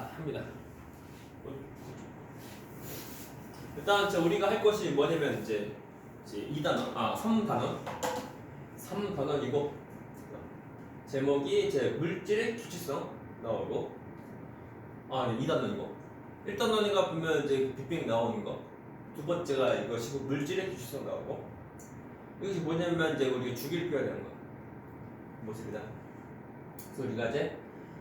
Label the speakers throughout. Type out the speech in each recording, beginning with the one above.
Speaker 1: 자, 합니다. 일단 우리가 할 것이 뭐냐면 이제 2단원, 3단원. 3단원이고 제목이 이제 물질의 규칙성 나오고 네, 2단원이고 1단원이가 보면 이제 빅뱅 나오는 거. 두 번째가 이것이고 물질의 규칙성 나오고 이것이 뭐냐면 이제 우리가 주기율표가 되는 거. 모습이다. 그래서 우리가 이제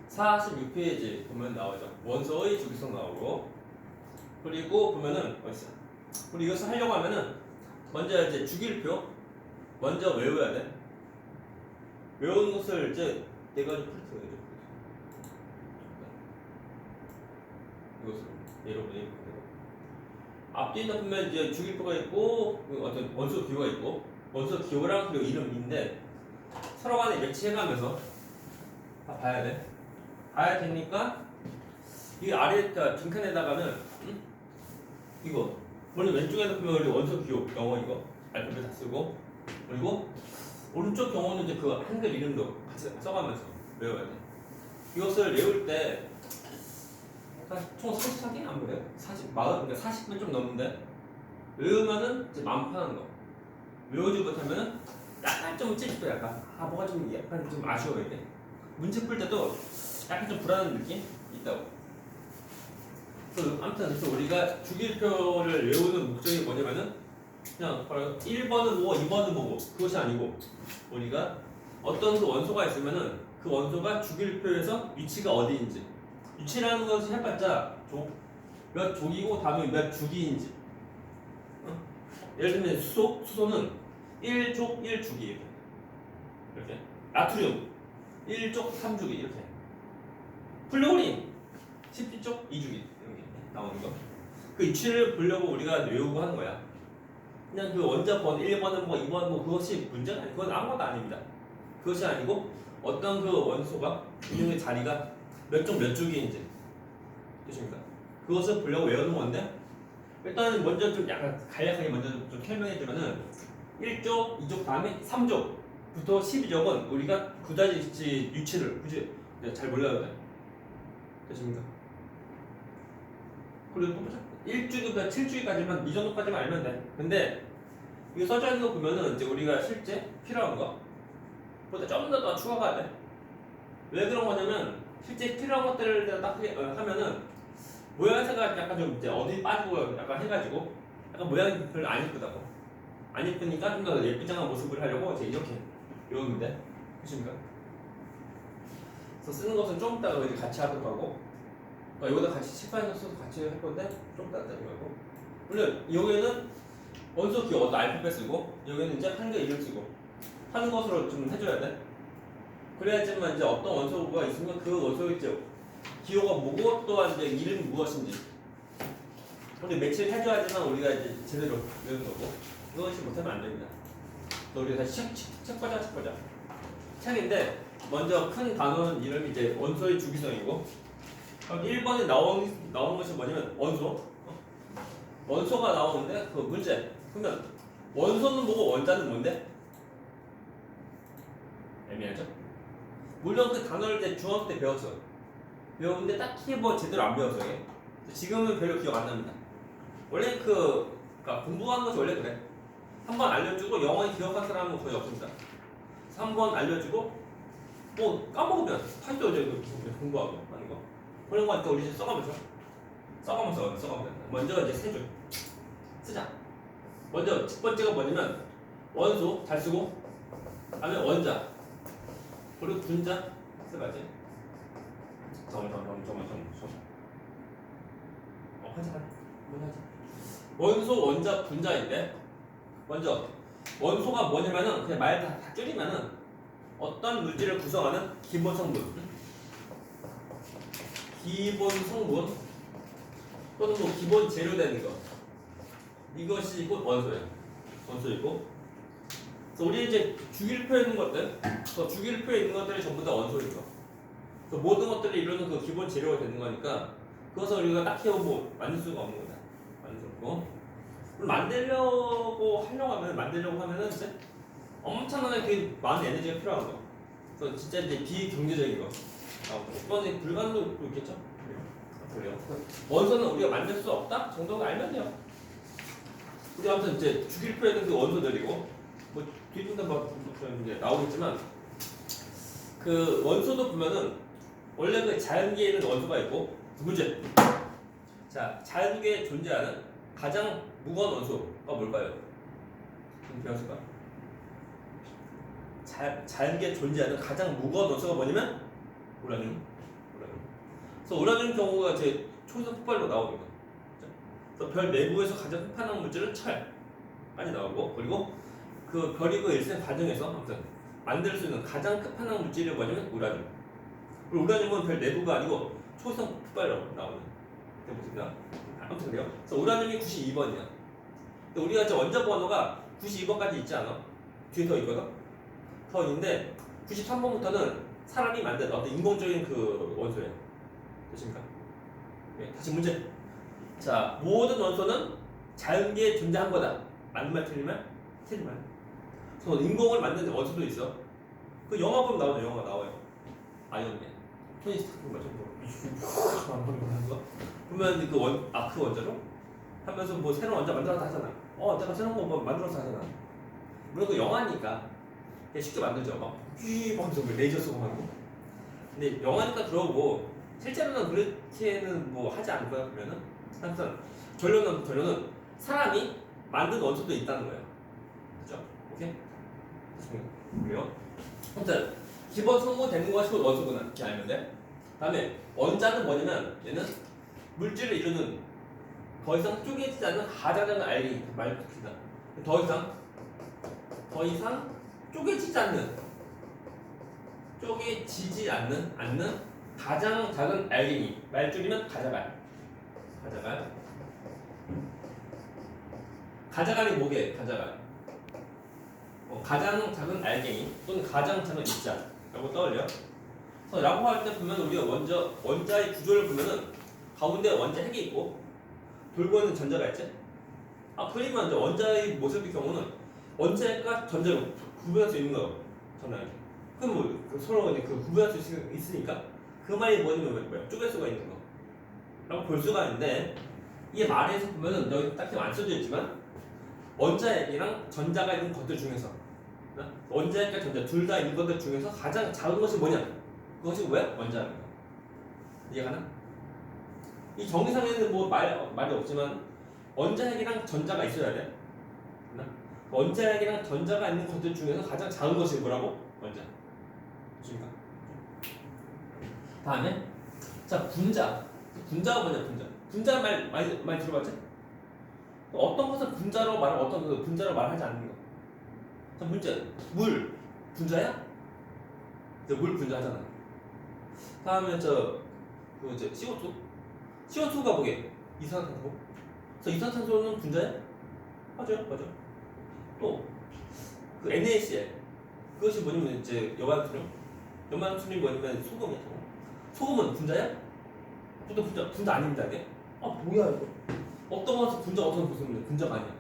Speaker 1: 46페이지 보면 나오죠. 원소의 주기성 나오고 그리고 보면은 어딨어? 우리 이것을 하려고 하면은 먼저 이제 주기율표 먼저 외워야 돼. 외우는 것을 이제 내가 좀 프린트해야 돼. 이것을 여러분이 앞뒤에 보면 이제 주기표가 있고 어떤 원소 기호가 있고 원소 기호랑 그리고 이름인데 서로 간에 매치해가면서 다 봐야 돼. 봐야 되니까 이 아래 빈칸에다가는 이거 먼저 왼쪽에서 보면 우리 원소 기호 영어 이거 알파벳 다 쓰고 그리고 오른쪽 경우는 이제 그 한글 이름도 같이 써가면서 외워야 돼. 이것을 외울 때 총 44개 안 그래요? 40분 좀 넘는데 외우면은 이제 마음 편한 거. 외우지 못하면은 약간 좀 찝찝해. 약간 뭐가 좀 약간 좀 아쉬워 이게. 문제 풀 때도 약간 좀 불안한 느낌 있다고. 아무튼 그래서 우리가 주기표를 외우는 목적이 뭐냐면은 그냥 1번은 뭐고 2번은 뭐고 그것이 아니고 우리가 어떤 그 원소가 있으면은 그 원소가 주기표에서 위치가 어디인지 위치라는 것이 해봤자 몇 족이고 다음에 몇 주기인지 예를 들면 수소는 1족 1주기 이렇게 나트륨 1족 3주기 이렇게 플루오린 12족 2주기 이렇게 나오는 거 그 위치를 보려고 우리가 외우고 하는 거야. 그냥 그 원자번 1번은 뭐 2번은 뭐 그것이 문제가 아니고 그건 아무것도 아닙니다. 그것이 아니고 어떤 그 원소가 있는 자리가 몇 쪽 몇 주기인지 되십니까? 그것을 보려고 외우는 건데 일단 먼저 좀 약간 간략하게 먼저 좀 설명해 주면은 1족, 2족 다음에 3족부터 12족은 우리가 그다지 위치를 굳이 잘 몰라도 돼. 되십니까? 그리고 또 보자. 1주기부터 7주기까지만 이 정도까지만 알면 돼. 근데 이거 써져 있는 거 보면은 이제 우리가 실제 필요한 거 보다 좀 더 추가가 돼. 왜 그런 거냐면 실제 필요한 것들을 딱 하면은 모양새가 약간 좀 이제 어디 빠지고 약간 해가지고 약간 모양이 별로 안 예쁘다고. 안 예쁘니까 좀 더 예쁘장한 모습을 하려고 이제 이렇게 외우는데 보십니까? 그래서 쓰는 것은 좀 이따가 이제 같이 하도록 하고 여기다 같이 칠판에서 써서 같이 할 건데 좀 이따가 하고 물론 여기는 원소 기호 알파벳 쓰고 여기는 이제 한글 이름 쓰고 하는 것으로 좀 해줘야 돼. 그래야지만 이제 어떤 원소가 있으면 그 원소의 이제 기호가 뭐고 또한 이제 이름이 무엇인지 우리 매치를 해줘야지만 우리가 이제 제대로 외우는 거고 그것이 못하면 안 됩니다. 그래서 우리가 다시 책 보자. 책인데 먼저 큰 단어는 이름이 이제 원소의 주기성이고 1번에 나온 것이 뭐냐면 원소가 나오는데 그 문제 그러면 원소는 뭐고 원자는 뭔데? 애매하죠? 물론 그 단어를 이제 중학교 때 배웠는데 딱히 뭐 제대로 안 배웠어요. 지금은 별로 기억 안 납니다. 원래 그러니까 공부하는 것이 원래 그래. 한 번 알려주고 영원히 기억한 사람은 거의 없습니다. 3번 알려주고 뭐 까먹으면 팔도 이제 공부하고 하는 거 그런 거 우리 이제 써가면서 먼저 이제 세 줄 쓰자. 먼저 첫 번째가 뭐냐면 원소 잘 쓰고 다음에 원자 그리고 분자 써봐야지. 하자. 원소, 원자, 분자인데 먼저 원소가 뭐냐면은 그냥 말 다 줄이면은 어떤 물질을 구성하는 기본 성분 또는 뭐 기본 재료 되는 거 이것이 곧 원소이고 그래서 우리 이제 주기율표에 있는 것들 주기율표에 있는 것들이 전부 다 원소인 거. 그래서 모든 것들이 이루는 그 기본 재료가 되는 거니까 그것을 우리가 딱히 뭐 만들 수가 없는 거다. 만들 수 없고 만들려고 하면은 이제 엄청나게 그 많은 에너지가 필요한 거. 그래서 진짜 이제 비경제적인 거. 이번에 불가능도 있겠죠? 그래요. 원소는 우리가 만들 수 없다 정도는 알면 돼요. 우리 아무튼 이제 주기율표에 있는 그 원소들이고 뭐 뒤쪽에 막 이제 나오겠지만 그 원소도 보면은 원래 그 자연계에 있는 원소가 있고 문제. 자, 자연계에 존재하는 가장 무거운 원소가 뭘까요? 좀 배웠을까? 자연계에 존재하는 가장 무거운 원소가 뭐냐면 우라늄. 그래서 우라늄 경우가 제 초이성 폭발로 나오거든요. 그래서 별 내부에서 가장 폭발하는 물질은 철까지 나오고 그리고 그 별이 그 일생 과정에서 아무튼 만들 수 있는 가장 끝판왕 물질이 뭐냐면 우라늄. 그리고 우라늄은 별 내부가 아니고 초이성 폭발로 나오는 보습니다. 아무튼 그래요. 그래서 우라늄이 92번이야. 근데 우리가 이제 원자 번호가 92번까지 있지 않아? 뒤에 더 있거든. 더 있는데 93번부터는 사람이 만든 어떤 인공적인 그 원소예요. 됐습니까? 네, 다시 문제. 자, 모든 원소는 자연계에 존재한 거다. 맞는 말 틀린 말? 틀린 말. 그래서 인공을 만든 원소도 있어. 그 영화 보면 나오죠. 영화 나와요. 아이언맨. 토니 스타크 맞죠? 보면 그 아크 원자로 하면서 뭐 새로운 원자 만들어서 하잖아. 내가 새로운 거 뭐 만들어서 하잖아. 물론 그 영화니까 쉽게 만들죠. 막 하면서 레이저 쏘고 하고. 근데 영화니까 그러고 실제로는 그렇게는 뭐 하지 않을 거야. 그러면은 항상 결론은 사람이 만든 원소도 있다는 거예요. 그렇죠? 오케이? 그래요? 아무튼 기본 성분되는 것이 원소구나 이렇게 알면 돼. 다음에 원자는 뭐냐면 얘는 물질을 이루는 더 이상 쪼개지지 않는 하자라는 알기 말 듣습니다. 더 이상 쪼개지지 않는 가장 작은 알갱이 말 줄이면 가자갈이 뭐게? 가장 작은 알갱이 또는 가장 작은 입자라고 떠올려. 그래서 라고 할 때 보면 우리가 원자의 구조를 보면은 가운데 원자 핵이 있고 돌고 있는 전자가 있지. 그리고 이제 원자의 모습의 경우는 원자 핵과 전자로 구분할 수 있는 거 전화해. 그럼 뭐 서로 이제 그 구분할 수 있으니까 그 말이 뭐냐면 뭐야? 쪼갤 수가 있는 거라고 볼 수가 있는데 이 말에서 보면은 여기 딱히 안 써져 있지만 원자 핵이랑 전자가 있는 것들 중에서 원자 핵과 전자 둘 다 있는 것들 중에서 가장 작은 것이 뭐냐? 그것이 뭐야? 원자입니다. 이해가나? 이 정의상에는 뭐 말이 없지만 원자 핵이랑 전자가 있어야 돼. 원자 핵이랑 전자가 있는 것들 중에서 가장 작은 것이 뭐라고? 원자. 그렇습니까? 다음에 자 분자가 뭐냐? 분자 말 많이 들어봤지? 어떤 것은 분자로 말하고 어떤 것은 분자로 말하지 않는 거. 자 문제 물 분자야? 물 분자하잖아. 다음에 CO2가 뭐게? 이산화탄소. 그래서 이산화탄소는 분자야? 맞아. 또 그 NaCl 그것이 뭐냐면 이제 염화수증이 뭐냐면 소금이야. 소금은 분자야? 분자 아닙니다 이게. 뭐야 이거? 어떤 것은 분자 어떤 것은 분자가 아니야.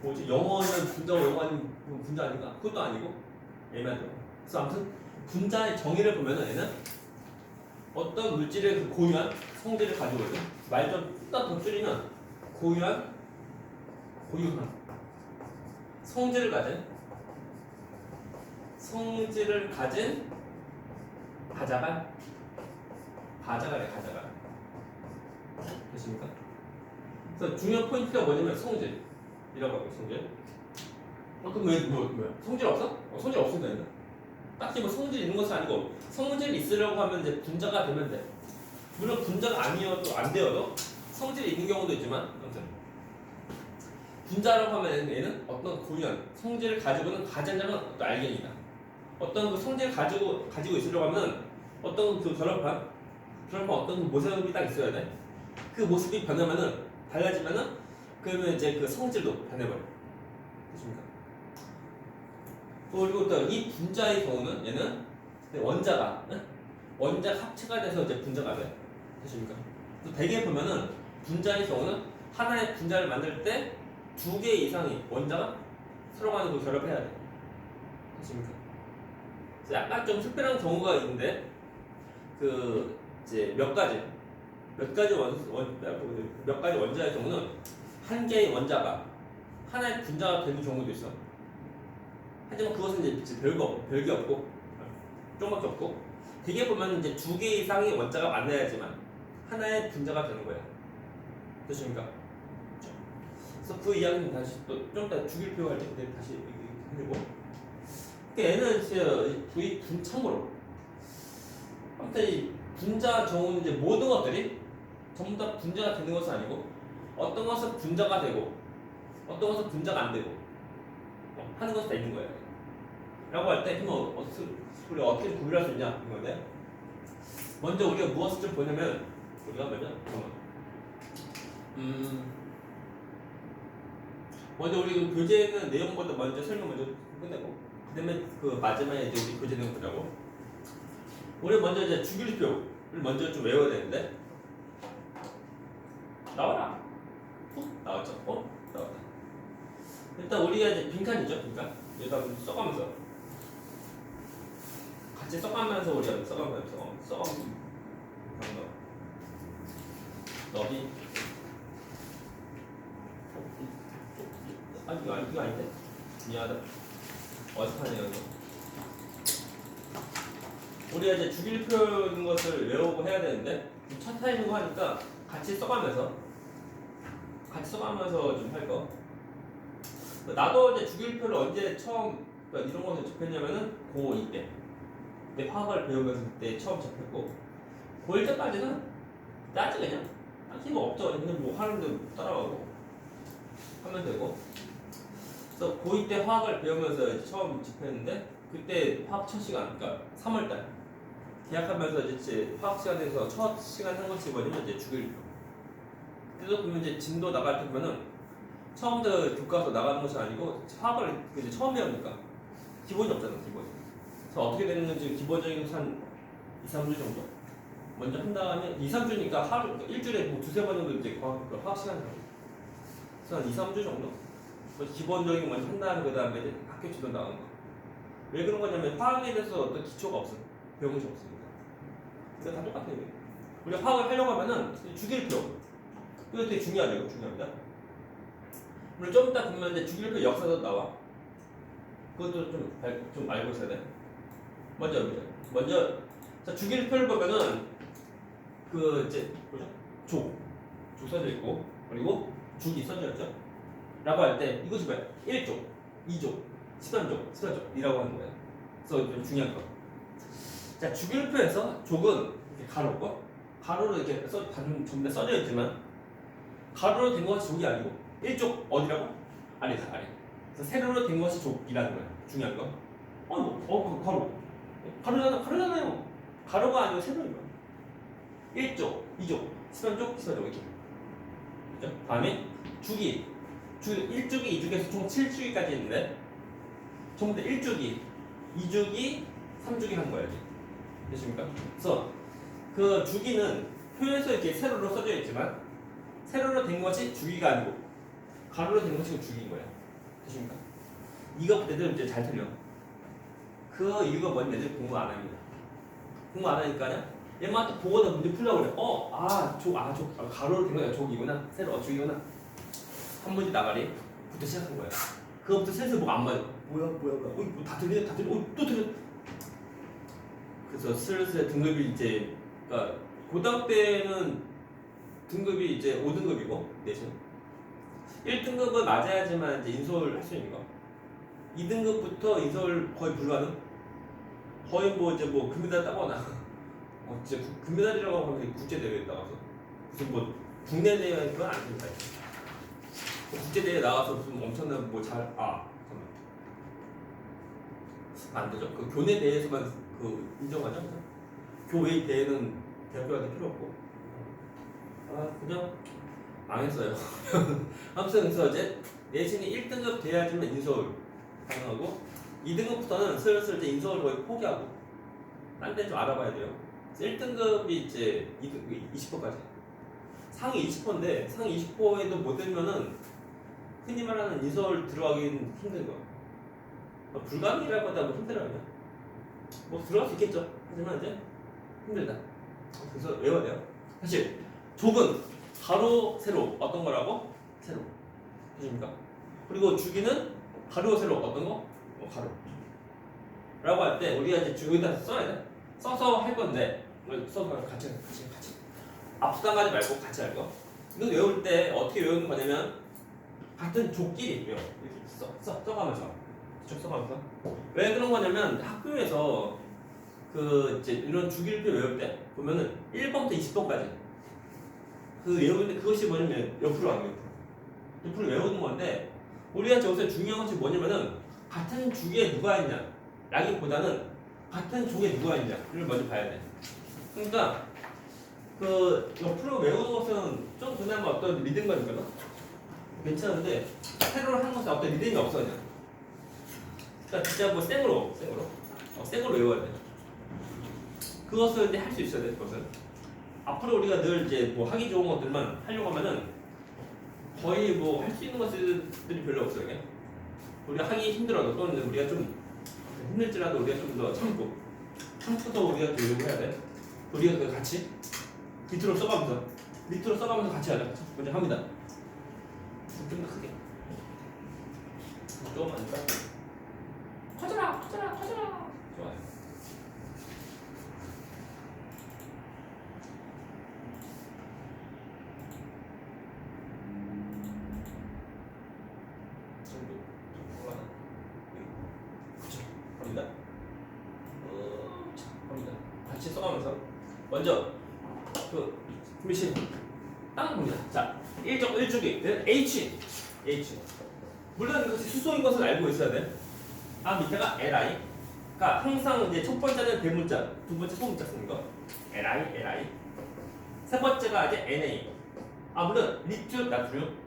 Speaker 1: 뭐지? 영어는 분자고 영어 아니면 분자 아닌가? 그것도 아니고 애매하죠. 그래서 아무튼 분자의 정의를 보면은 얘는 어떤 물질의 그 고유한 성질을 가지고 있는 말 좀 더 줄이면 고유한 성질을 가진 가자갈 됐습니까? 그래서 중요한 포인트가 뭐냐면 성질이라고 하고 성질. 그럼 뭐야? 성질 없어? 성질 없습니다. 얘는. 딱히 뭐 성질 있는 것은 아니고 성질이 있으려고 하면 이제 분자가 되면 돼. 물론 분자가 아니어도 안 되어도 성질이 있는 경우도 있지만 아무튼 분자라고 하면 얘는 어떤 고유한 성질을 가지고 있는 가장 작은 어떤 알갱이다. 어떤 그 성질을 가지고 있으려고 하면 어떤 그 결합한 어떤 모습이 딱 있어야 돼. 그 모습이 달라지면은 그러면 이제 그 성질도 변해버려. 됐습니까? 그리고 또 이 분자의 경우는 얘는 원자 합체가 돼서 이제 분자가 돼. 됐습니까? 대개 보면은 분자의 경우는 하나의 분자를 만들 때 2개 이상의 원자가 서로 간에 결합해야 돼. 됐습니까? 약간 좀 특별한 경우가 있는데 이제 몇 가지 몇 가지 원자의 경우는 한 개의 원자가 하나의 분자가 되는 경우도 있어. 하지만 그것은 이제 별게 없고 조금밖에 없고 되게 보면 이제 두 개 이상의 원자가 만나야지만 하나의 분자가 되는 거야. 됐습니까? 그래서 그 이야기는 다시 또 좀 이따 주기를 표현할 때 다시 해보고. 얘는 이제 참고로 아무튼 이 분자 정우는 이제 모든 것들이 전부 다 분자가 되는 것은 아니고 어떤 것은 분자가 되고 어떤 것은 분자가 안 되고 하는 것이 다 있는 거예요. 라고 할 때 우리가 어떻게 구별할 수 있냐 이건데, 먼저 우리가 무엇을 좀 보냐면 먼저 우리 그 교재는 내용보다 먼저 설명 먼저 끝내고 그다음에 그 마지막에 이제 우리 교재 내용 보자고. 우리 먼저 이제 주기율표를 먼저 좀 외워야 되는데, 나와라. 나왔죠? 나왔다. 일단 우리가 이제 빈칸이죠, 빈칸. 여기다 써가면서 같이 써가면서 우리가 써가면서 너비. 이거 아닌데? 미안하다. 어색하네요, 이거. 우리가 이제 주기율표인 것을 외우고 해야 되는데, 첫 타임이고 하니까 같이 써가면서 좀 할 거. 나도 이제 주기율표를 언제 처음 이런 것을 접했냐면은 고2 때. 그때 화학을 배우면서 그때 처음 접했고, 고1 때까지는 짜지 그냥. 딱히 뭐 없죠. 그냥 뭐 하는 대로 따라가고 하면 되고. 그래서 고2 때 화학을 배우면서 이제 처음 접했는데, 그때 화학 첫 시간, 그러니까 3월달 계약하면서 이제 화학 시간에서 첫 시간 한 것이 뭐냐면 이제 주기율표. 그래서 그러면 이제 진도 나갈 때 보면은 처음부터 교과서 나가는 것이 아니고 화학을 이제 처음 배우니까 기본이 없잖아, 기본이. 그래서 어떻게 되는지 기본적인 한 2, 3주 정도 먼저 한 다음에 2, 3주니까 하루, 일주일에 뭐 두세 번 정도 이제 화학 시간을 하고, 그래서 한 2, 3주 정도 기본적인 거 먼저 한 다음에 그 다음에 이제 학교 진도 나가는 거. 왜 그런 거냐면 화학에 대해서 어떤 기초가 없어. 배운 것이 없으니까. 그래서 다 똑같아요. 우리 화학을 하려고 하면은 주기율표. 이거 되게 중요하죠. 이거 중요합니다. 우리 좀 이따 보면 이제 주기율표 역사도 나와. 그것도 좀 알고 있어야 돼. 먼저 자, 주기율표를 보면은 그 이제 뭐죠? 족 써져 있고, 그리고 죽이 써져 있죠. 라고 할 때 이것이 뭐야? 1족, 2족, 13족이라고 하는 거예요. 그래서 좀 중요한 거. 자, 주기율표에서 족은 이렇게 가로로 이렇게 전부 다 써져 있지만 가로로 된 것이 족이 아니고 1족 어디라고? 아래다, 아래. 그래서 세로로 된 것이 족이라는 거예요. 중요한 거. 가로잖아요. 가로가 아니고 세로인 거예요. 1족, 2족, 13족, 14족 이렇게. 그죠? 다음에 주기. 1주기, 2주기에서 총 7주기까지 있는데 전부 다 1주기, 2주기, 3주기 한 거예요. 되십니까? 그래서 그 주기는 표에서 이렇게 세로로 써져 있지만 세로로 된 것이 주기가 아니고 가로로 된 것이 주기인 거예요. 되십니까? 이거 애들 이제 잘 틀려. 그 이유가 뭔지 애들 공부 안 합니다. 공부 안 하니까요. 얘만 또 보고도 문제 풀려고 그래. 가로로 된 거야. 족이구나. 세로 주기구나. 한 문제 나가리부터 시작한 거야. 그거부터 슬슬 뭐가 안 맞아. 뭐야. 다 들려. 또 들려. 그래서 슬슬 등급이 이제, 그러니까 고등학교 때는 등급이 이제 5등급이고 내신 1등급은 맞아야지만 이제 인서울 할 수 있는 거. 2등급부터 인서울 거의 불가능. 거의 뭐 이제 뭐 금메달 따거나 진짜 금메달이라고 하면 국제 대회에 나가서 무슨 뭐 국내 대회 그건 안 됩니다. 국제 대회 나가서 무슨 엄청난 안 되죠. 그 교내 대회에서만 그 인정하죠. 교외 대회는 대학교한테 필요 없고. 그냥 망했어요. 아무튼 그래서 이제 내신이 1등급 돼야지만 인서울 가능하고 2등급부터는 슬슬 이제 인서울 거의 포기하고 딴 데 좀 알아봐야 돼요. 1등급이 이제 2등급 20%까지. 상위 20%인데 상위 20%에도 못 되면은 흔히 말하는 인서울 들어가긴 힘든 거. 불가능이라기보다 뭐 힘들어요. 뭐 들어갈 수 있겠죠. 하지만 이제 힘들다. 그래서 외워야 돼요. 사실 족은 가로 세로 어떤 거라고? 세로. 되십니까? 그리고 주기는 가로 세로 어떤 거? 가로. 라고 할 때 우리가 이제 여기다 써야 돼. 써서 할 건데 써서 같이 앞수단 가지 말고 같이 할 거. 이거 외울 때 어떻게 외우는 거냐면 같은 족끼리 외워. 이렇게 써가면서 쭉 써가면서. 왜 그런 거냐면 학교에서 그 이제 이런 주기를 외울 때 보면은 1번부터 20번까지 그 외우는데 그것이 뭐냐면 옆으로 하는 거예요. 옆으로 외우는 건데 우리가 저기서 중요한 것이 뭐냐면은 같은 주기에 누가 있냐 라기보다는 같은 족에 누가 있냐를 먼저 봐야 돼. 그러니까 그 옆으로 외우는 것은 좀 그나마 어떤 리듬감이 있거든? 괜찮은데 새로 하는 것은 어떤 리듬이 없어 그냥. 그러니까 진짜 뭐 생으로 외워야 돼. 그것을 이제 할 수 있어야 돼. 그것을 앞으로 우리가 늘 이제 뭐 하기 좋은 것들만 하려고 하면은 거의 뭐 할 수 있는 것들이 별로 없어요. 그냥. 우리가 하기 힘들어도 또는 우리가 좀 힘들지라도 우리가 좀 더 참고서 우리가 또 요구해야 돼. 우리가 그 같이 밑으로 써가면서 같이 하자. 먼저 합니다. 좀 더 크게. 조금만 더. 커져라. 좋아요. 갑니다. 갑니다. 같이 써가면서 먼저 그 미신 딱 봅니다. 자, 일주기 H. 물론 이것이 수소인 것을 알고 있어야 돼. 아 밑에가 LI. 그러니까 항상 이제 첫 번째는 대문자, 두 번째 소문자 쓰는 거. LI. 세 번째가 이제 NA. 아 물론 리튬, 나트륨.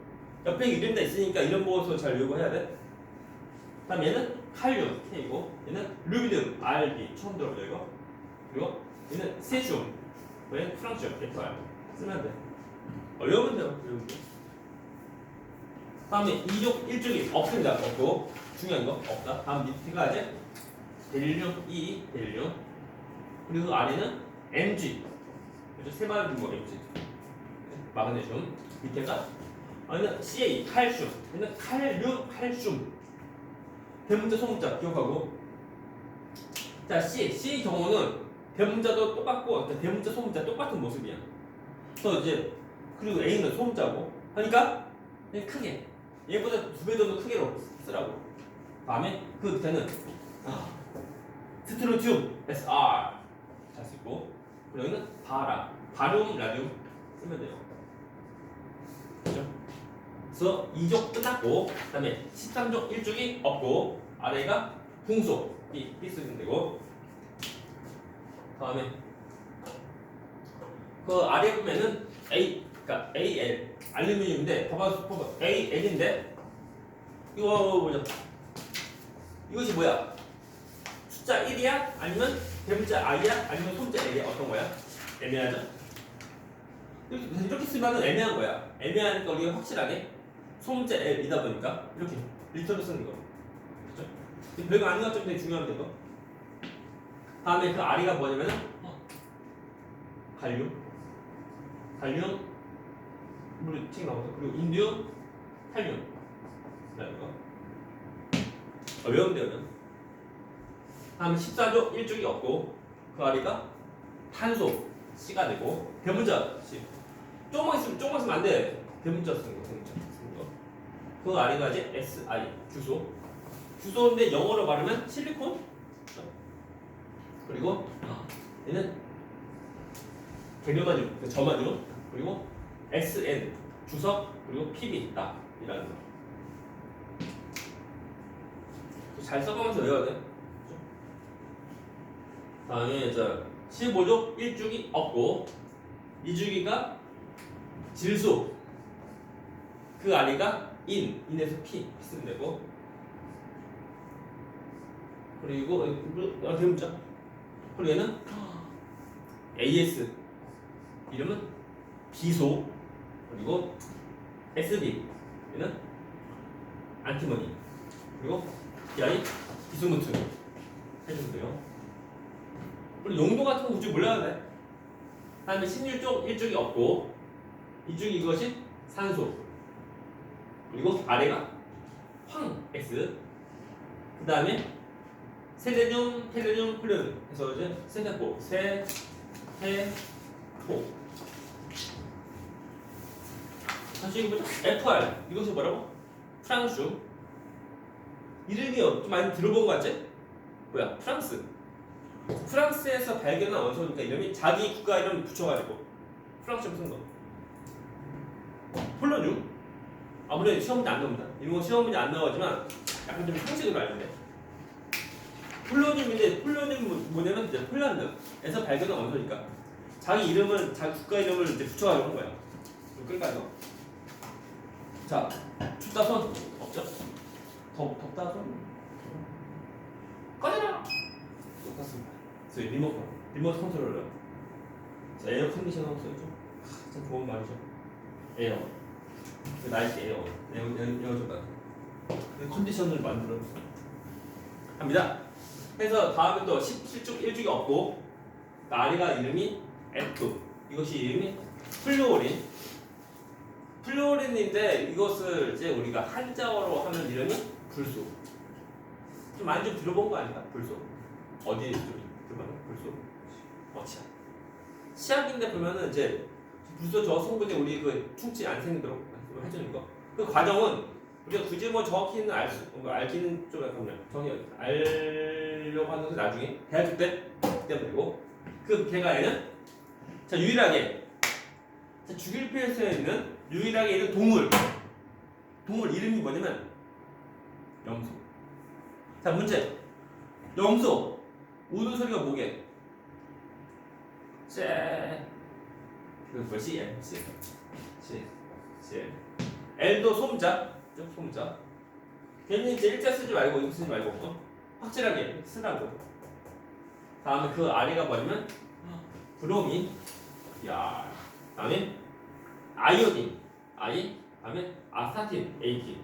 Speaker 1: 옆에 이름 다 있으니까 이름 보고서 잘 요구해야 돼. 그다음 얘는 칼륨 K고, 얘는 루비늄 RB 처음 들어보죠 이거. 그리고 얘는 세슘, 얘는 프랑시움 FR 쓰면 돼. 외우면 돼요. 다음에 2족 1족이 없습니다. 없고 중요한 거 없다. 다음 밑에가 이제 델륨 E 델륨, 그리고 그 아래는 Mg, 그죠? 세 마리 거 Mg, 마그네슘. 밑에가 얘는 Ca 칼슘, 얘는 칼륨. 대문자 소문자 기억하고. 자 C 경우는 대문자도 똑같고 대문자 소문자 똑같은 모습이야. 그래서 이제 그리고 A는 소문자고 하니까 크게 얘보다 2배 정도 크게로 쓰라고. 다음에 그 밑에는 스트론튬 SR 잘 쓰고, 그리고 여기는 바륨 라듐 쓰면 돼요. 그렇죠? 그래서 2족 끝났고, 그 다음에 13족 1족이 없고, 아래가 궁소 B 쓰면 되고, 다음에 그 아래 보면은 그러니까 AL 알루미늄인데 봐봐 AL인데 이거 뭐냐? 이것이 뭐야? 숫자 1이야? 아니면 대문자 I야? 아니면 소문자 L이야? 어떤 거야? 애매하죠? 이렇게 쓰면은 애매한 거야. 애매하니까 우리가 확실하게 소문자 L이다 보니까 이렇게 리터로 쓰는 거. 그렇죠? 별거 아닌 것 같지만 되게 중요한데 이거. 다음에 그 R이가 뭐냐면은 갈륨 물이 튀어 나오죠. 그리고 인듐, 탈륨. 이거 외우면 돼요. 다음 14족 1족이 없고, 그 아래가 탄소 C가 되고, 대문자 C. 조금만 있으면 안 돼. 대문자 쓰는 거. 그 아래가 이제 SI 주소인데 영어로 말하면 실리콘. 그리고 얘는 개념아듐, 점아듐. 그리고 SN 주석, 그리고 PB 이라는 거. 잘 써가면서 외워야 돼. 다음에 15족 1주기 없고, 2주기가 질소, 그 아래가 인에서 P 쓰면 되고, 그리고 대문자. 그리고 얘는 AS 이름은 비소, 그리고 SB 얘는 안티모니, 그리고 DI 비스무트 해주면 돼요. 그리고 용도 같은 거 굳이 몰라야 돼. 다음에 16족 1쪽이 없고, 이쪽이 이것이 산소. 그리고 아래가 황 X. 그 다음에 세레늄, 헬레늄, 플루토늄 해서 이제 세세포, 세세포. 다시 이거 보자. FR 이것이 뭐라고? 프랑스. 이름이 좀 많이 들어본 거 같지? 뭐야? 프랑스. 프랑스에서 발견한 원소니까 이름이 자기 국가 이름 붙여가지고 프랑스 무슨 거? 폴로늄. 아무래도 시험 문제 안 나옵니다. 이런 거 시험 문제 안 나오지만 약간 좀 상식으로 알면 돼. 폴로늄인데 폴로늄 뭐냐면 이제 폴란드에서 발견한 원소니까 자기 이름을 자기 국가 이름을 이제 붙여가지고 한 거야. 좀 끌까요? 자, 춥다 손 없죠? 덥다 손 꺼져라. 똑같습니다. 저희 리모트 컨트롤러. 자, 에어 컨디셔너 써야죠. 참 좋은 말이죠. 에어. 나이스 에어 좋다. 컨디션을 만들어 합니다. 그래서 다음에 또 17쪽 1쪽이 없고 아래가 이름이 F. 이것이 이름이 플루오린인데 이것을 이제 우리가 한자어로 하면 이름이 불소. 좀 많이 좀 들어본 거 아닌가? 불소. 어디 좀 들어봤나? 불소. 치약인데 보면은 이제 불소 저 성분이 우리 그 충치 안 생기도록 해주는 거. 그 과정은 우리가 굳이 뭐 정확히는 알기는 좀 약간 정확히 알려고 하는 것은 나중에 대학교 때 때면 되고 그 개가에는 자 유일하게 자 주길표에서 있는 유일하게 있는 동물 이름이 뭐냐면 염소. 자 문제 염소 우는 소리가 뭐게? 그 뭐지? L도 소문자. 괜히 이제 일자 쓰지 말고 이거 쓰지 말고 확실하게 쓰라고. 다음에 그 아래가 뭐냐면 브로민. 야. 다음에 아이오딘. 다음에 아스타틴. AT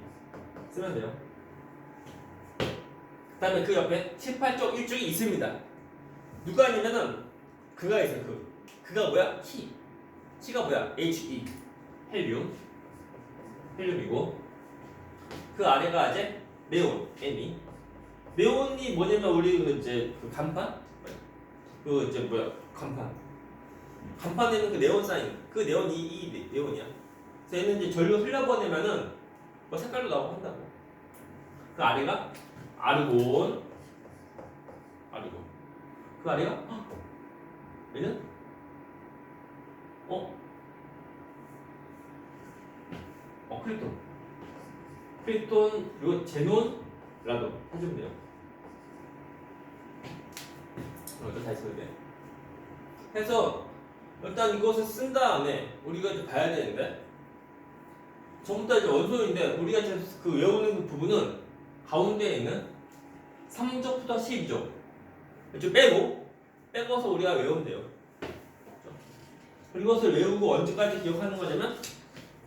Speaker 1: 쓰면 돼요. 다음에 그 옆에 18쪽 1쪽이 있습니다. 누가 아니면은 그가 있어요. 그가 뭐야? 키가 뭐야? He. 헬륨이고 그 아래가 이제 네온. 네온이 뭐냐면 우리 이제 그 간판? 그 이제 뭐야? 간판에 있는 그 네온 사인. 그 네온이 이 네온이야. 그래서 얘는 이제 전류 흘려보내면은 뭐 색깔도 나오고 한다고. 그 아래가 아르곤. 그 아래가 얘는 크립톤 그리고 제논 라도 해주면 돼요. 이것도 다시 써야 돼. 해서 일단 이것을 쓴 다음에 우리가 이제 봐야 되는데 전부 다 이제 원소인데 우리가 이제 그 외우는 그 부분은 가운데에 있는 3조 플러스 12조 이쪽 빼고서 우리가 외우면 돼요. 그리고 이것을 외우고 언제까지 기억하는 거냐면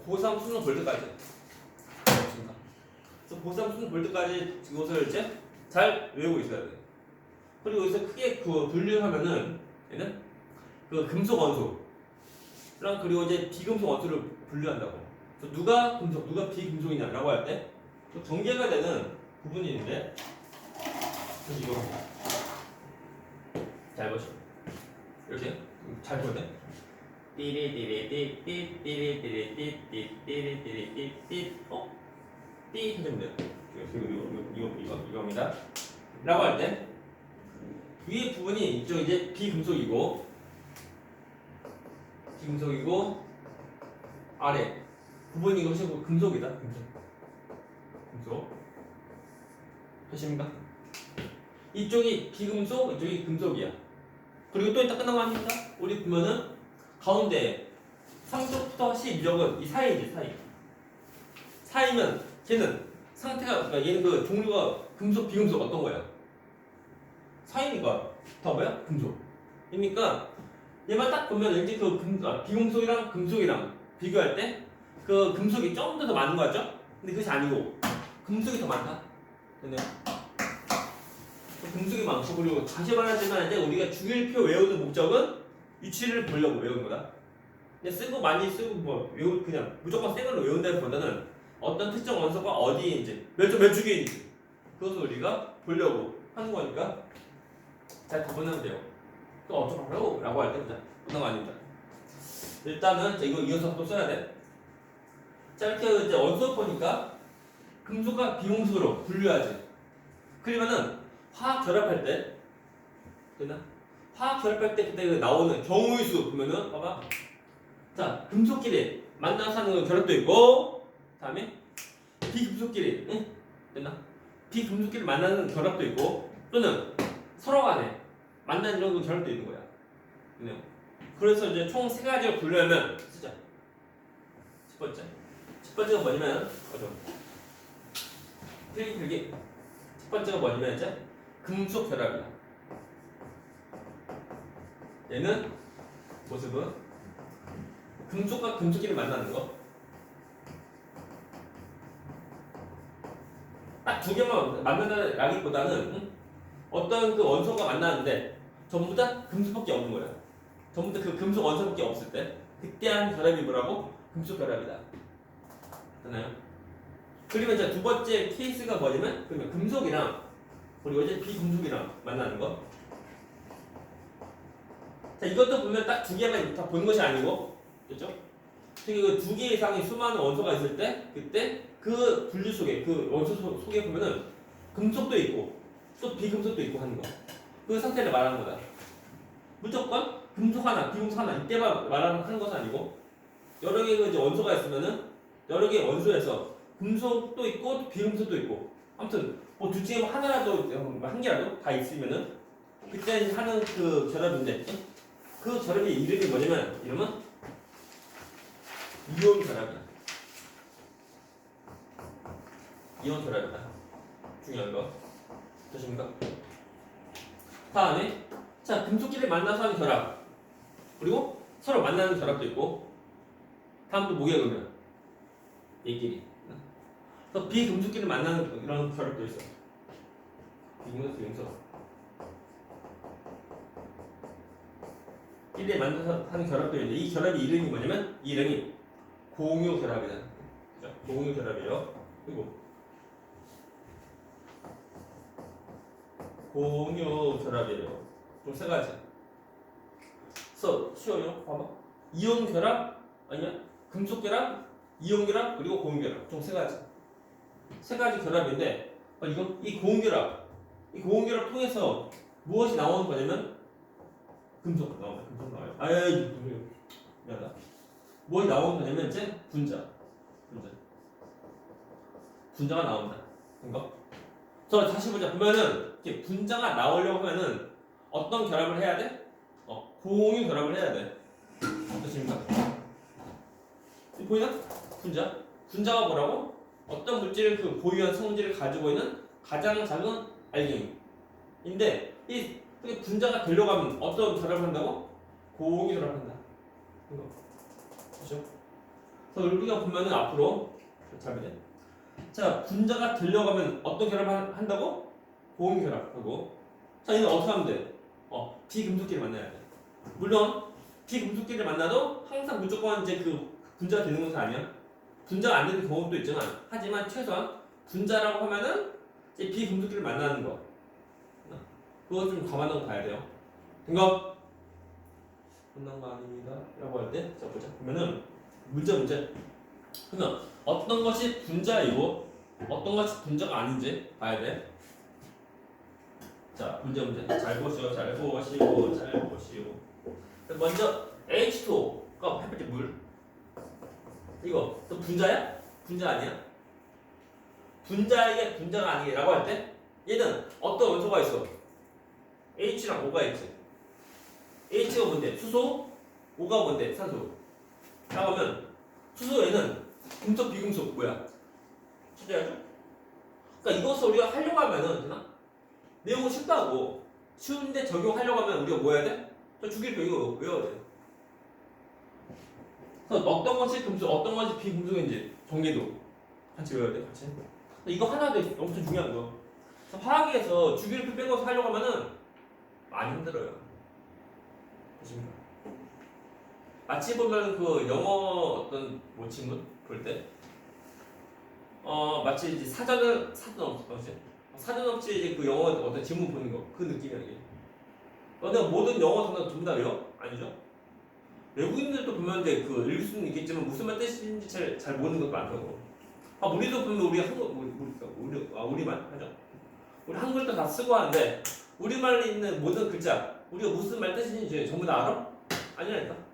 Speaker 1: 고3 수능 볼 때까지. 그래서 고3 수능 볼 때까지 이것을 이제 잘 외우고 있어야 돼. 그리고 여기서 크게 그 분류하면은 얘는 그 금속 원소랑 그리고 이제 비금속 원소를 분류한다고. 그래서 누가 금속, 누가 비금속이냐라고 할 때 전개가 되는 부분이 있는데 그래서 이거 잘 보시오. 이렇게 잘 보여 돼. 띠리띠리띠띠띠리띠리띠리띠리띠리띠 띠 해주면 돼요. 이겁니다. 라고 할 때 위에 부분이 이쪽 이제 비금속이고 아래 부분이 이것이 금속이다. 금속 되십니까? 이쪽이 비금속, 이쪽이 금속이야. 그리고 또 이따 끝난 거 아닙니까? 우리 보면은 가운데 3조부터 12쪽은 이 사이지, 사이면 걔는 상태가, 그러니까 얘는 그 종류가 금속, 비금속 어떤 거야? 사이니까 다 뭐야? 금속. 그러니까 얘만 딱 보면 왠지 그 비금속이랑 금속이랑 비교할 때 그 금속이 좀 더 많은 거 같죠? 근데 그것이 아니고 금속이 더 많다. 근데 금속이 많고 그리고 다시 말하지만 이제 우리가 주일표 외우는 목적은 위치를 보려고 외우는 거다. 그냥 쓰고 많이 쓰고 뭐 그냥 무조건 생으로 외운다기보다는 어떤 특정 원소가 어디인지 몇 주기인지 그것을 우리가 보려고 하는 거니까 잘 구분하면 돼요. 또 어쩌라고 라고 할 때 그냥 그런 거 아닙니다. 일단은 이거 이어서 또 써야 돼. 자 이렇게 이제 원소 보니까 금속과 비금속으로 분류하지. 그러면은 화학 결합할 때 됐나? 화학 결합할 때 그때 나오는 경우의 수 보면은 봐봐. 자 금속끼리 만나서 하는 결합도 있고, 다음에 비금속끼리 응? 됐나? 비금속끼리 만나는 결합도 있고, 또는 서로 간에 만나는 이런 결합도 있는 거야. 그냥. 그래서 이제 총 세 가지를 분류하면 쓰자. 첫 번째. 첫 번째가 뭐냐면 필기. 첫 번째가 뭐냐면 이제 금속 결합이야. 얘는 모습은 금속과 금속끼리 만나는 거. 딱 두 개만 만난다라기보다는 어떤 그 원소가 만나는데 전부 다 금속밖에 없는 거야. 전부 다 그 금속 원소밖에 없을 때 그때 한 결합이 뭐라고? 금속 결합이다. 됐나요? 그러면 이제 두 번째 케이스가 뭐냐면 그러면 금속이랑 그리고 이제 비금속이랑 만나는 거. 자 이것도 보면 딱 두 개만 다 보는 것이 아니고, 그렇죠? 그 두 개 이상의 수많은 원소가 있을 때 그때 그 분류 속에 그 원소 속에 보면은 금속도 있고 또 비금속도 있고 하는 거. 그 상태를 말하는 거다. 무조건 금속 하나, 비금속 하나 이때만 말하는 것은 아니고 여러 개의 이제 원소가 있으면은 여러 개의 원소에서 금속도 있고 또 비금속도 있고 아무튼 뭐 둘 중에 하나라도 한 개라도 다 있으면은 그때 하는 그 결합인데 그 결합의 이름이 뭐냐면 이름은 이온 결합이야. 이온 결합이다. 중요한 거. 되십니까? 다음에 자 금속끼리 만나서 하는 결합 그리고 서로 만나는 결합도 있고, 다음 또 뭐게 그러면 얘끼리 또 비금속끼리 만나는 이런 결합도 있어. 비금속 끼리 만나서 하는 결합도 있는데 이 결합의 이름이 뭐냐면 이 이름이 공유 결합이다. 공유 결합이에요. 그리고 공유 결합이에요. 좀 세 가지. 그래서 쉬워요. 봐봐. 이온 결합 아니야? 금속 결합, 이온 결합 그리고 공유 결합. 총 세 가지. 세 가지 결합인데 이거 이 공유 결합 통해서 무엇이 나오는 거냐면 금속 나와요. 금속 나와요. 미안하다. 무엇이 나오는 거냐면 이제 분자가 나온다. 이거. 저 다시 보자. 보면은 이렇게 분자가 나오려고 하면은 어떤 결합을 해야 돼? 공유 결합을 해야 돼. 어떠십니까? 보이나? 분자가 뭐라고? 어떤 물질을 그 보유한 성질을 가지고 있는 가장 작은 알갱이인데 이 분자가 되려고 하면 어떤 결합을 한다고? 공유 결합을 한다. 이거. 그렇죠? 그래서 우리가 보면은 앞으로 잘 보자. 자, 분자가 되려고 하면 어떤 결합을 한다고? 공유 결합하고. 자, 얘는 어떻게 하면 돼? 비금속끼리 만나야 돼. 물론 비금속끼리 만나도 항상 무조건 이제 그 분자가 되는 것은 아니야. 분자가 안 되는 경우도 있지만 하지만 최소한 분자라고 하면은 이제 비금속끼리 만나는 거. 그거 좀 감안하고 가야 돼요. 된 거? 끝난 거 아닙니다. 라고 할 때, 자 보자. 보면은 문제. 그러면 어떤 것이 분자이고 어떤 것이 분자가 아닌지 봐야 돼. 자, 문제. 잘 보시오. 먼저 H2O가 햇빛 물. 이거 또 분자야? 분자 아니야? 분자에게 분자가 아니라고 할 때 얘는 어떤 원소가 있어? H랑 O가 있지. H가 뭔데? 수소, O가 뭔데? 산소. 라고 하면 수소에는 금속, 비금속 뭐야? 찾아야죠? 그러니까 이것을 우리가 하려고 하면은 되나? 내용은 쉽다고. 쉬운데 적용하려고 하면 우리가 뭐 해야 돼? 주기표 이거 외워야 돼. 그래서 어떤 것이 금속, 어떤 것이 비금속인지 정리도 같이 외워야 돼. 같이. 이거 하나도 엄청 중요한 거. 화학에서 주기표 빼고 하려고 하면은 많이 힘들어요. 보십니까? 마치 보면 그 영어 어떤 뭐 지문 볼 때 마치 이제 사전 없이 이제 그 영어 어떤 지문 보는 거 그 느낌이야 이게. 너네 모든 영어 정답 전부 다 외워? 아니죠? 외국인들도 보면 이제 그 읽을 수는 있겠지만 무슨 말 뜻인지 잘 모르는 것도 많다고. 우리도 보면 우리 한국 우리만 하죠. 우리 한글도 다 쓰고 하는데 우리말에 있는 모든 글자 우리가 무슨 말 뜻인지 전부 다 알아? 아니라니까.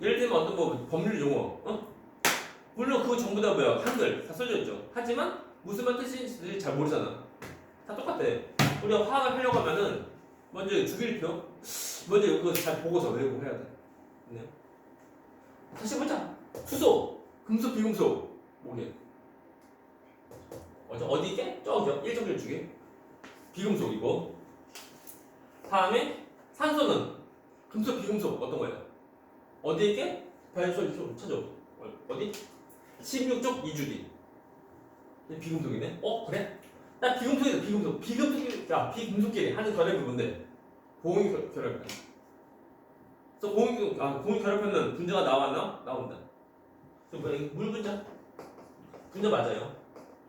Speaker 1: 예를 들면 어떤 뭐 법률 용어, 물론 그거 전부 다 뭐야 한글 다 써져 있죠. 하지만 무슨 말 뜻인지 잘 모르잖아. 다 똑같아. 우리가 화학을 하려고 하면은 먼저 주기율표 먼저 그거 잘 보고서 외우고 해야 돼. 네. 다시 보자. 수소, 금속, 비금속 뭐게? 어디 있게? 저기요. 1.1 주기. 비금속이고. 다음에 산소는 금속, 비금속 어떤 거야? 어디 있게? 발소리 찾아. 어디? 16쪽 2주기. 비금속이네. 그래? 나 비금속이다. 비금속끼리 하는 결합이 뭔데? 공유 결합. 그래서 공유 결합하면 분자가 나왔나? 나온다. 그래서 뭐야? 물 분자. 분자 맞아요.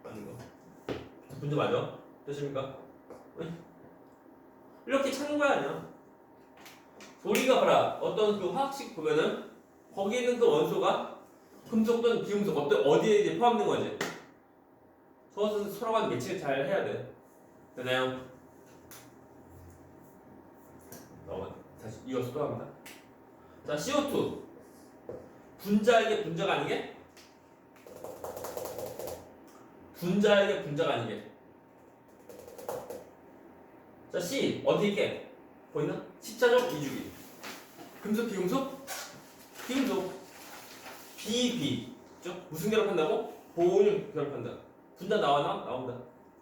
Speaker 1: 맞는 거. 분자 맞아? 되십니까? 이렇게 찾는 거야 아니야? 우리가 봐라. 어떤 그 화학식 보면은 거기 있는 그 원소가 금속 또는 비금속 어디에 이제 포함된 거지? 그것은 서로 간 예측을 잘 해야 돼. 되나요? 다시 이어서 또 합니다. 자, CO2 분자에게 분자가 아니게? 분자에게 분자가 아니게. 자, C 어디 있게? 보이나? 14점 2주기. 금속 비금속? 비금속. B 무슨 결합한다고? 보온을 결합한다. 분자 나오나? 나온다.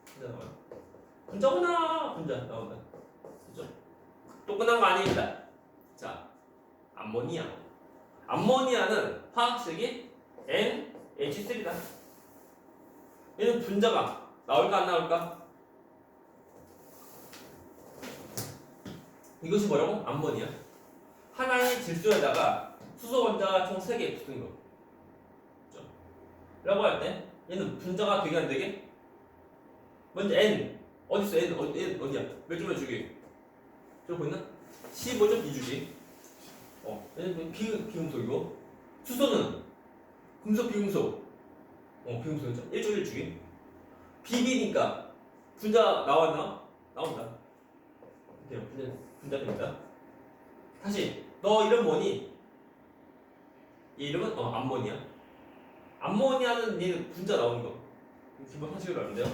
Speaker 1: 분자 나와요. 분자 나온다. 그죠? 또 끝난 거 아닙니다. 자, 암모니아. 암모니아는 화학식이 NH3다. 얘는 분자가 나올까 안 나올까? 이것이 뭐라고? 암모니아. 하나의 질소에다가 수소 원자가 총 3개 붙은 거. 그죠? 라고 할 때 얘는 분자가 되게 안 되게? 먼저 N 어딨어? N 어디야? 몇 점을 주기? 저기 보이나? 15점 2주기. 얘는 비금속이고 수소는 금속 비금속. 비금속이죠. 1점 1주기. 비비니까 분자 나왔나? 나온다. 분자됩니다. 다시 너 이름 뭐니? 이 이름은 암모니아. 암모니아는 얘 분자 나오는 거. 기본 상식으로 알면 돼요.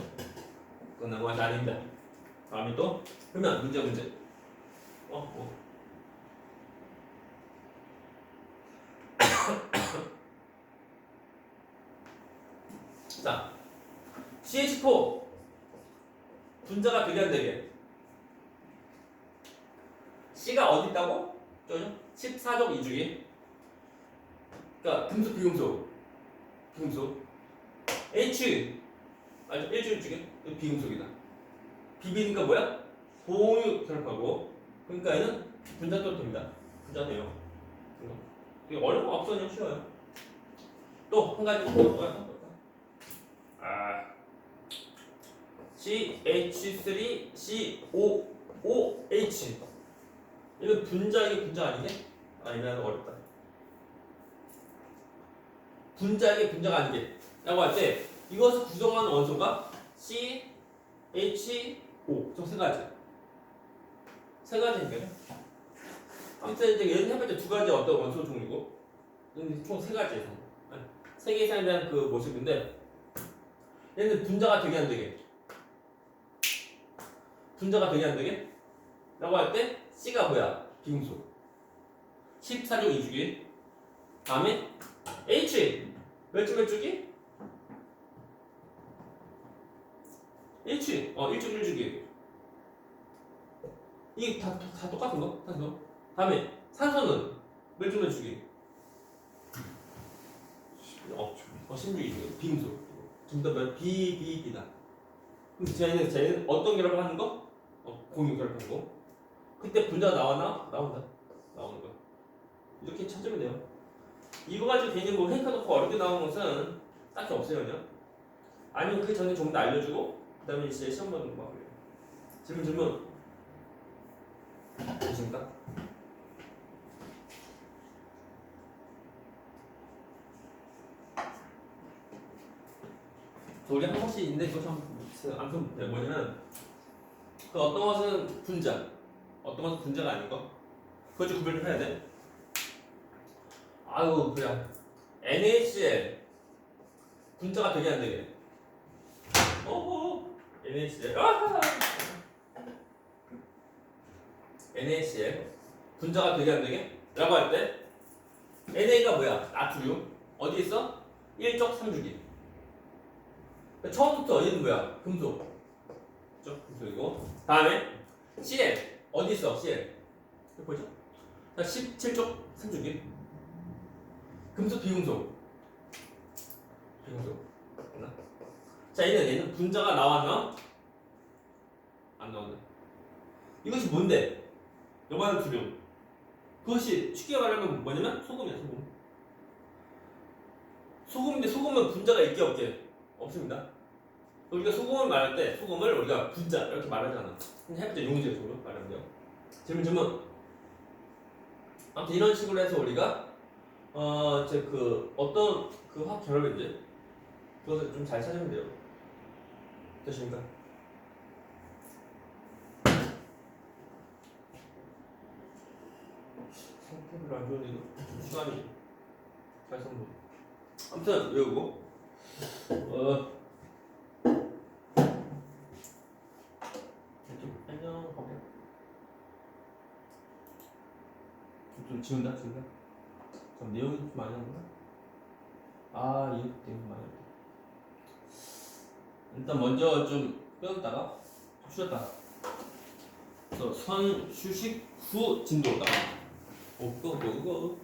Speaker 1: 그건 아마 아닙니다. 다음에 또 그러면 문제. 자, CH4 분자가 되게 안 되게. C가 어디 있다고? 저죠? 14족 2주기. 그러니까 금속 비금속. H 알죠? 1주기 비금속이다. 비비니까 뭐야? 공유 결합하고. 그러니까 얘는 분자 또 됩니다. 분자 돼요. 이거 어려운 거 없어요. 쉬워요. 또 한 가지 더 볼까요? CH3COOH. 이거 분자에게 분자 아니게? 아니면 어렵다. 분자에게 분자가 아니게 라고 할 때 이것을 구성하는 원소가 CHO 총 3가지. 3가지니까요. 아무튼 이제 얘는 해봤자 2가지 어떤 원소 종류고 총 3가지 이상. 3개 이상에 대한 그 모습인데 얘는 분자가 되게 안 되게. 분자가 되게 안 되게? 라고 할 때 C가 뭐야? 비금속. 14족 2주기. 다음에 H 몇 주기? H 1족 1주기. 이게 다 똑같은 거? 탄소. 다음에 산소는 몇 주기? 16주기. 비금속. 전부 다 B다. 그럼 쟤는 어떤 결합을 하는 거? 공유 결합하는 거. 그때 분자가 나온다. 나오는 거야. 이렇게 찾으면 돼요. 이거 가지고 괜히 뭐 행카 놓고 어렵게 나온 것은 딱히 없어요, 그냥. 아니면 그 전에 좀 더 알려주고 그다음에 이제 시험 보는 거 하고요. 질문 되십니까? 우리 한 번씩 있는데 이거 참 아무튼 뭐냐면 그 어떤 것은 분자, 어떤 것은 분자가 아닌 거 그거 좀 구별을 해야 돼. 아유 그냥 NaCl 분자가 되게 안 되게. NaCl NaCl 분자가 되게 안 되게? 라고 할 때 Na가 뭐야? 나트륨 어디 있어? 1족 3주기. 처음부터 얘는 뭐야? 금속. 그죠? 금속이고. 다음에 Cl 어디 있어? Cl 이거 보이죠? 자, 17족 3주기. 금속 비금속. 비금속. 맞나? 자, 얘는 분자가 나왔나? 안 나왔나? 이것이 뭔데? 요만한 두륨. 그것이 쉽게 말하면 뭐냐면 소금이야, 소금. 소금인데 소금은 분자가 있게 없게? 없습니다. 우리가 소금을 말할 때 소금을 우리가 분자 이렇게 말하잖아. 해보자 용지적으로 말하면 돼요. 질문. 아무튼 이런 식으로 해서 우리가 이제 그 어떤 그 화학 결합인지 그것을 좀 잘 찾으면 돼요. 되십니까? 상태를 안 좋으니까 시간이 잘 성공. 아무튼 외우고 안녕. 좀 지운다. 그럼 내용이 좀 많이 나온다. 이거 때문에 많이 나온다. 일단 먼저 좀 빼었다가 쉬었다. 그래서 선 휴식 후 진도다. 그거